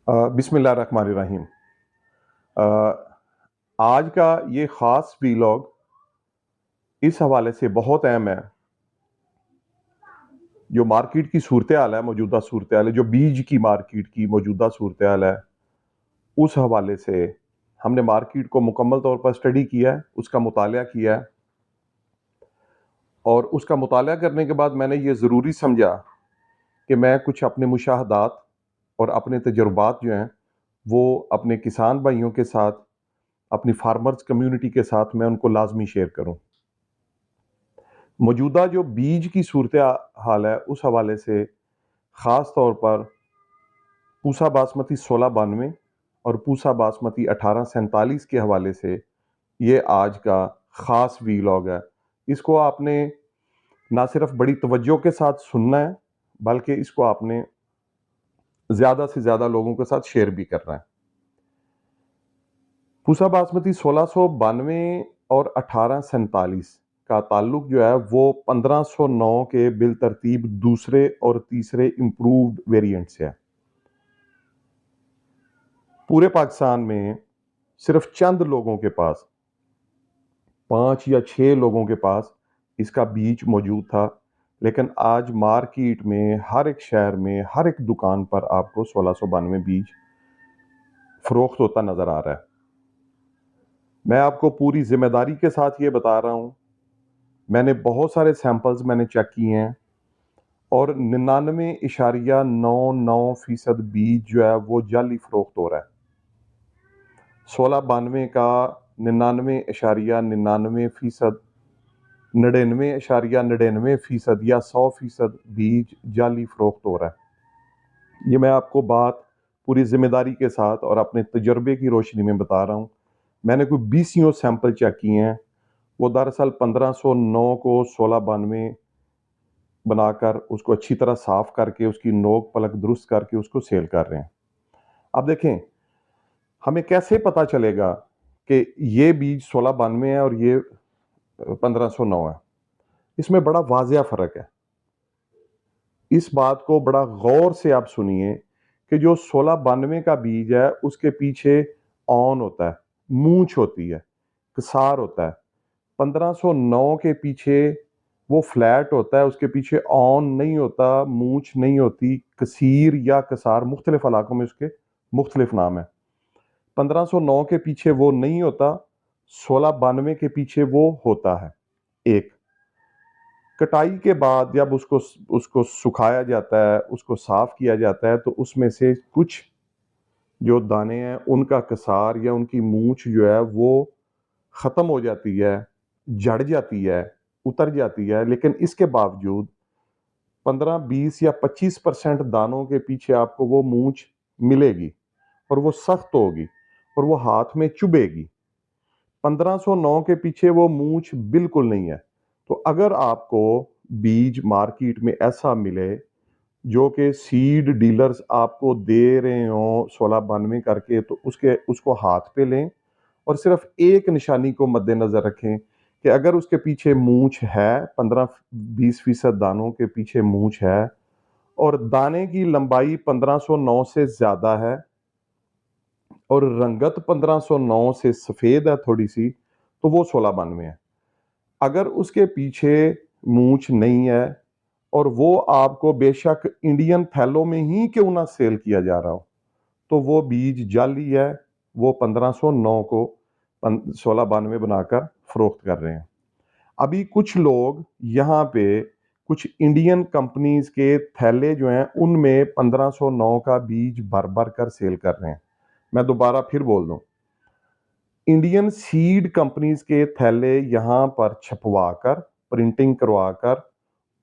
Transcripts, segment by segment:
बिस्मिल्लाहिर्रहमानिर्रहीम। अ, आज का ये ख़ास वीलॉग इस हवाले से बहुत अहम है, जो मार्केट की सूरत-ए-हाल है, मौजूदा सूरत-ए-हाल है, जो बीज की मार्केट की मौजूदा सूरत-ए-हाल है, उस हवाले से हमने मार्केट को मुकम्मल तौर पर स्टडी किया है, उसका मुताला किया है और उसका मुताला करने के बाद मैंने ये ज़रूरी समझा कि मैं कुछ अपने मुशाहदात और अपने तजुर्बात जो हैं, वो अपने किसान भाइयों के साथ, अपनी फार्मर्स कम्युनिटी के साथ मैं उनको लाज़मी शेयर करूँ। मौजूदा जो बीज की सूरत हाल है, उस हवाले से ख़ास तौर पर पूसा बासमती 1692 और पूसा बासमती 1847 के हवाले से ये आज का ख़ास वीलॉग है। इसको आपने ना सिर्फ़ बड़ी तवज्जो के साथ सुनना है, बल्कि इसको आपने ज़्यादा से ज़्यादा लोगों के साथ शेयर भी करना है। पूसा बासमती 1692 और 1847 का ताल्लुक जो है वो 1509 के बिलतरतीब दूसरे और तीसरे इम्प्रूव्ड वेरिएंट से है। पूरे पाकिस्तान में सिर्फ चंद लोगों के पास, 5 या 6 लोगों के पास इसका बीज मौजूद था, लेकिन आज मार्केट में हर एक शहर में, हर एक दुकान पर आपको 1692 बीज फ़रोख्त होता नज़र आ रहा है। मैं आपको पूरी ज़िम्मेदारी के साथ ये बता रहा हूँ, मैंने बहुत सारे सैंपल्स मैंने चेक किए हैं और 99.99% बीज जो है वो जाली फ़रोख्त हो रहा है। 1692 का 99.99% 99.99% या 100% बीज जाली फ़रोख्त हो रहा है। ये मैं आपको बात पूरी ज़िम्मेदारी के साथ और अपने तजुर्बे की रोशनी में बता रहा हूँ। मैंने कोई 20 सैंपल चेक किए हैं, वो दरअसल 1509 को 1692 बनाकर उसको अच्छी तरह साफ़ करके, उसकी नोक पलक दुरुस्त करके उसको सेल कर रहे हैं। अब देखें, हमें कैसे पता चलेगा कि ये बीज 1692 है और ये 1509 है? इसमें बड़ा वाज़िया फ़र्क है। इस बात को बड़ा गौर से आप सुनिए कि जो 1692 का बीज है, उसके पीछे औन होता है, मूंछ होती है, कसार होता है। 1509 के पीछे वो फ्लैट होता है, उसके पीछे औन नहीं होता, मूंछ नहीं होती, कसीर या कसार, मुख्तलिफ इलाकों में उसके मुख्तलिफ नाम है। 1509 के पीछे वो नहीं होता, 1692 के पीछे वो होता है। एक कटाई के बाद जब उसको उसको सुखाया जाता है, उसको साफ किया जाता है, तो उसमें से कुछ जो दाने हैं उनका कसार या उनकी मूंछ जो है वो ख़त्म हो जाती है, झड़ जाती है, उतर जाती है, लेकिन इसके बावजूद 15-20 या 25% दानों के पीछे आपको वो मूंछ मिलेगी और वो सख्त होगी और वो हाथ में चुभेगी। 1509 के पीछे वो मूंछ बिल्कुल नहीं है। तो अगर आपको बीज मार्केट में ऐसा मिले जो कि सीड डीलर्स आपको दे रहे हों 1692 करके, तो उसको हाथ पे लें और सिर्फ एक निशानी को मद्देनज़र रखें कि अगर उसके पीछे मूंछ है, 15-20% दानों के पीछे मूंछ है और दाने की लंबाई 1509 से ज़्यादा है और रंगत 1509 से सफ़ेद है थोड़ी-सी, तो वो 1692 है। अगर उसके पीछे मूंछ नहीं है और वो आपको बेशक इंडियन थैलों में ही क्यों ना सेल किया जा रहा हो, तो वो बीज जाली है, वो 1509 को 1692 बनाकर फ़रोख्त कर रहे हैं। अभी कुछ लोग यहाँ पे कुछ इंडियन कंपनीज़ के थैले जो हैं, उनमें 1509 का बीज भर-भर कर सेल कर रहे हैं। मैं दोबारा फिर बोल दूँ, इंडियन सीड कंपनीज़ के थैले यहाँ पर छपवाकर, प्रिंटिंग करवाकर,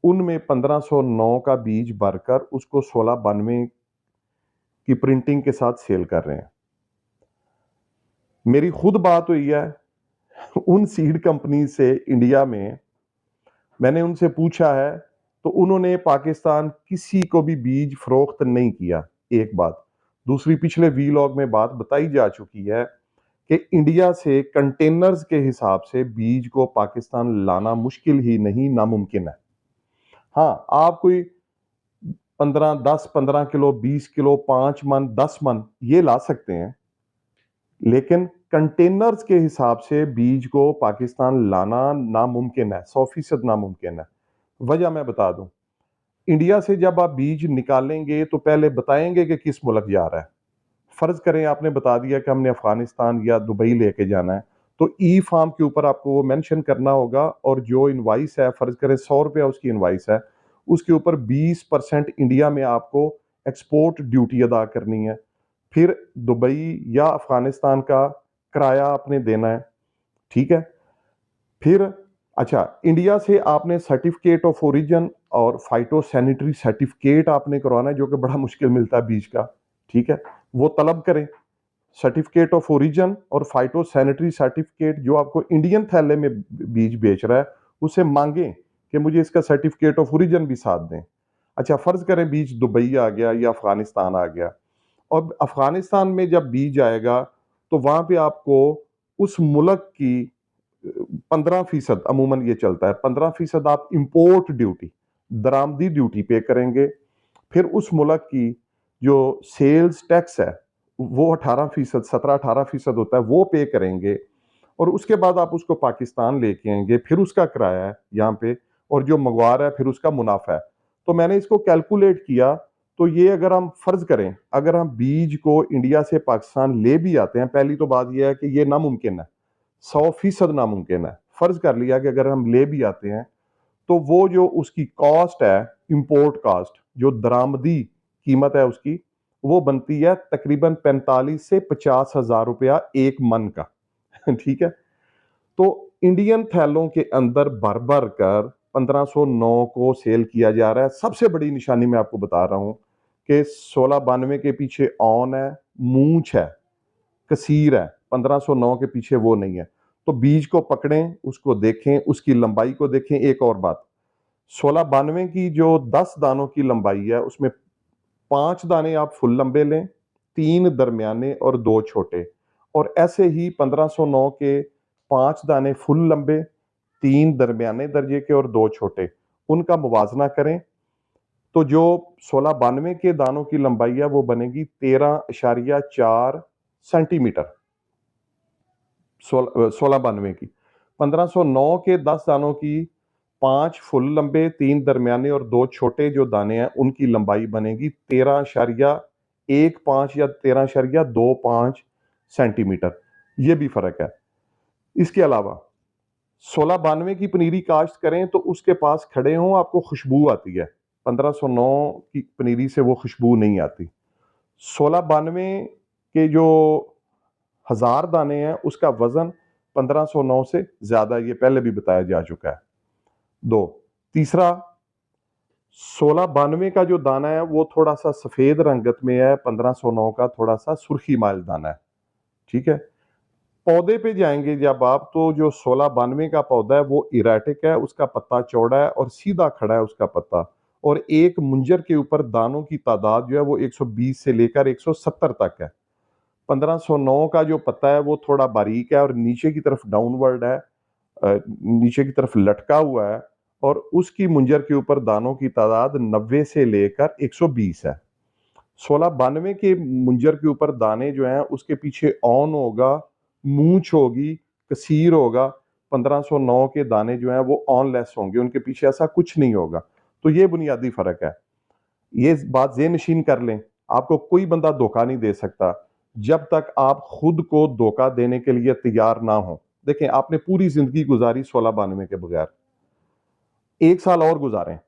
उनमें 1509 का बीज भरकर उसको 1692 की प्रिंटिंग के साथ सेल कर रहे हैं। मेरी खुद बात हुई है उन सीड कंपनी से इंडिया में, मैंने उनसे पूछा है, तो उन्होंने पाकिस्तान किसी को भी बीज फ़रोख्त नहीं किया, एक बात। दूसरी, पिछले वीलॉग में बात बताई जा चुकी है कि इंडिया से कंटेनर्स के हिसाब से बीज को पाकिस्तान लाना मुश्किल ही नहीं, नामुमकिन है। हाँ, आप कोई 15 किलो, 20 किलो, 5 मन, 10 मन ये ला सकते हैं, लेकिन कंटेनर्स के हिसाब से बीज को पाकिस्तान लाना नामुमकिन है, 100% नामुमकिन है। वजह मैं बता दूं, इंडिया से जब आप बीज निकालेंगे तो पहले बताएंगे कि किस मुल्क जा रहा है। फर्ज करें आपने बता दिया कि हमने अफगानिस्तान या दुबई लेके जाना है, तो ई फार्म के ऊपर आपको वो मेंशन करना होगा, और जो इनवाइस है, फर्ज करें 100 रुपया उसकी इनवाइस है, उसके ऊपर 20% इंडिया में आपको एक्सपोर्ट ड्यूटी अदा करनी है। फिर दुबई या अफगानिस्तान का किराया आपने देना है, ठीक है। फिर अच्छा, इंडिया से आपने सर्टिफिकेट ऑफ ओरिजिन और फाइटो सैनिटरी सर्टिफिकेट आपने करवाना है, जो कि बड़ा मुश्किल मिलता है बीज का, ठीक है। वो तलब करें, सर्टिफिकेट ऑफ ओरिजिन और फाइटो सैनिटरी सर्टिफिकेट, जो आपको इंडियन थैले में बीज बेच रहा है उसे मांगें कि मुझे इसका सर्टिफिकेट ऑफ ओरिजिन भी साथ दें। अच्छा, फर्ज करें बीज दुबई आ गया या अफगानिस्तान आ गया, और अफगानिस्तान में जब बीज आएगा तो वहां पे आपको उस मुल्क की 15% अमूमन ये चलता है, 15% आप इंपोर्ट ड्यूटी, दरामदी ड्यूटी पे करेंगे। फिर उस मुल्क की जो सेल्स टैक्स है वो 18%, 17-18% होता है, वो पे करेंगे। और उसके बाद आप उसको पाकिस्तान लेके आएंगे, फिर उसका किराया है यहाँ पे, और जो मंगवा रहा है फिर उसका मुनाफा है। तो मैंने इसको कैलकुलेट किया, तो ये अगर हम फर्ज करें, अगर हम बीज को इंडिया से पाकिस्तान ले भी आते हैं, पहली तो बात यह है कि ये नामुमकिन है, 100% नामुमकिन है। फर्ज कर लिया कि अगर हम ले भी आते हैं, तो वो जो उसकी कॉस्ट है, इंपोर्ट कॉस्ट, जो दरामदी कीमत है उसकी, वो बनती है तकरीबन 45 से 50 हज़ार रुपया एक मन का। ठीक है। तो इंडियन थैलों के अंदर भर भर कर 1509 को सेल किया जा रहा है। सबसे बड़ी निशानी मैं आपको बता रहा हूं कि 1692 के पीछे ऑन है, मूंछ है, कसीर है, 1509 के पीछे वो नहीं है। तो बीज को पकड़ें, उसको देखें, उसकी लंबाई को देखें। एक और बात, 1692 की जो 10 दानों की लंबाई है, उसमें 5 दाने आप फुल लंबे लें, 3 दरमियाने और 2 छोटे। और ऐसे ही 1509 के 5 दाने फुल लंबे, 3 दरमियाने दर्जे के और 2 छोटे, उनका मुवाजना करें, तो जो 1692 के दानों की लंबाई है वो बनेगी 13.4 सेंटीमीटर, 1692 की। 1509 के 10 दानों की 5 फुल लंबे, 3 दरमियाने और 2 छोटे जो दाने हैं, उनकी लंबाई बनेगी 13.15 या 13.25 सेंटीमीटर। ये भी फर्क है। इसके अलावा 1692 की पनीरी काश्त करें तो उसके पास खड़े हों, आपको खुशबू आती है। 1509 की पनीरी से वो खुशबू नहीं आती। 1692 के जो 1000 दाने हैं उसका वजन 1509 से ज्यादा, ये पहले भी बताया जा चुका है। दो, तीसरा, 1692 का जो दाना है वो थोड़ा सा सफेद रंगत में है, 1509 का थोड़ा सा सुर्खी माइल दाना है, ठीक है। पौधे पे जाएंगे जब आप, तो जो 1692 का पौधा है वो इरेटिक है, उसका पत्ता चौड़ा है और सीधा खड़ा है उसका पत्ता, और एक मुंजर के ऊपर दानों की तादाद जो है वो 120 से लेकर 170 तक है। 1509 का जो पत्ता है वो थोड़ा बारीक है और नीचे की तरफ डाउनवर्ड है, नीचे की तरफ लटका हुआ है, और उसकी मुंजर के ऊपर दानों की तादाद 90 से लेकर 120 है। 1692 के मुंजर के ऊपर दाने जो हैं उसके पीछे ऑन होगा, मूंछ होगी, कसीर होगा। 1509 के दाने जो हैं वो ऑनलेस होंगे, उनके पीछे ऐसा कुछ नहीं होगा। तो ये बुनियादी फर्क है, ये बात ज़हन नशीन कर लें। आपको कोई बंदा धोखा नहीं दे सकता जब तक आप खुद को धोखा देने के लिए तैयार ना हो। देखें, आपने पूरी जिंदगी गुजारी 1692 के बगैर, 1 साल और गुजारें।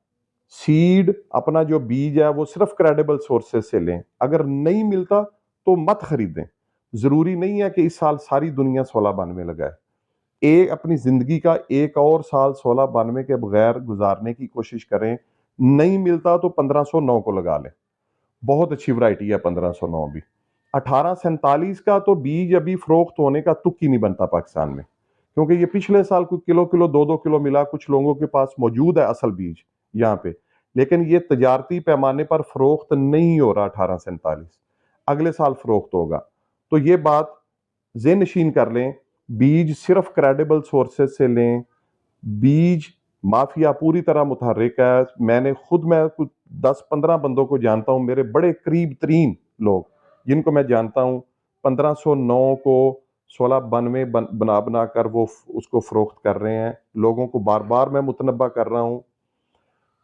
सीड, अपना जो बीज है वो सिर्फ क्रेडिबल सोर्सेज से लें, अगर नहीं मिलता तो मत खरीदें। जरूरी नहीं है कि इस साल सारी दुनिया 1692 लगाए। एक अपनी जिंदगी का एक और साल 1692 के बगैर गुजारने की कोशिश करें, नहीं मिलता तो 1509 को लगा लें, बहुत अच्छी वैरायटी है 1509 भी। 1847 का तो बीज अभी फरोख्त होने का तुक ही नहीं बनता पाकिस्तान में, क्योंकि ये पिछले साल कुछ किलो किलो 2-2 किलो मिला, कुछ लोगों के पास मौजूद है असल बीज यहाँ पे, लेकिन ये तजारती पैमाने पर फरोख्त नहीं हो रहा। 1847 अगले साल फरोख्त होगा। तो ये बात ज़हन नशीन कर लें, बीज सिर्फ क्रेडिबल सोर्सेज से लें। बीज माफिया पूरी तरह मुतहर्रिक है। मैं कुछ 10-15 बंदों को जानता हूँ, मेरे बड़े करीब तरीन लोग जिनको मैं जानता हूँ। 1509 को 1692 बना बना कर वो उसको फरोख्त कर रहे हैं। लोगों को बार बार मैं मुतनब्बा कर रहा हूँ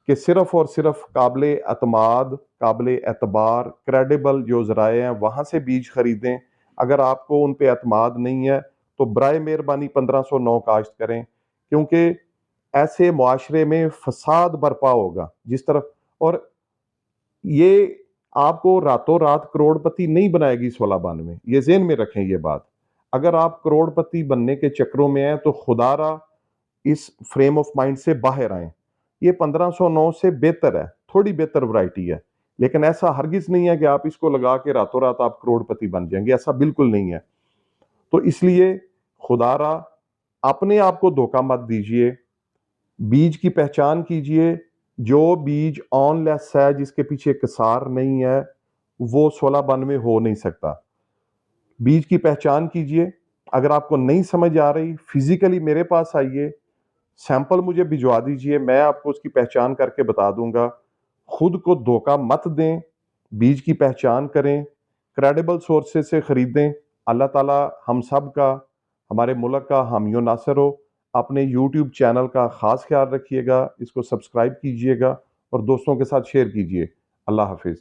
कि सिर्फ और सिर्फ काबिल अतमाद, काबिल एतबार, क्रेडिबल जो ज़राए हैं वहाँ से बीज खरीदें। अगर आपको उन पे अतमाद नहीं है तो बराए मेहरबानी 1509 काश्त करें, क्योंकि ऐसे मुआशरे में फसाद बर्पा होगा जिस तरफ। और ये आपको रातों रात करोड़पति नहीं बनाएगी 1692, ये जेहन में रखें ये बात। अगर आप करोड़पति बनने के चक्रों में हैं तो खुदारा इस फ्रेम ऑफ माइंड से बाहर आए। ये 1509 से बेहतर है, थोड़ी बेहतर वैरायटी है, लेकिन ऐसा हरगिज नहीं है कि आप इसको लगा के रातों रात आप करोड़पति बन जाएंगे, ऐसा बिल्कुल नहीं है। तो इसलिए खुदारा अपने आप को धोखा मत दीजिए, बीज की पहचान कीजिए। जो बीज ऑनलेस है, जिसके पीछे कसार नहीं है, वो 1692 हो नहीं सकता। बीज की पहचान कीजिए। अगर आपको नहीं समझ आ रही, फिजिकली मेरे पास आइए, सैंपल मुझे भिजवा दीजिए, मैं आपको उसकी पहचान करके बता दूंगा। खुद को धोखा मत दें, बीज की पहचान करें, क्रेडिबल सोर्सेज से खरीदें। अल्लाह ताला हम सब का, हमारे मुल्क का हामियो नासर हो। अपने यूट्यूब चैनल का ख़ास ख्याल रखिएगा, इसको सब्सक्राइब कीजिएगा और दोस्तों के साथ शेयर कीजिए। अल्लाह हाफिज़।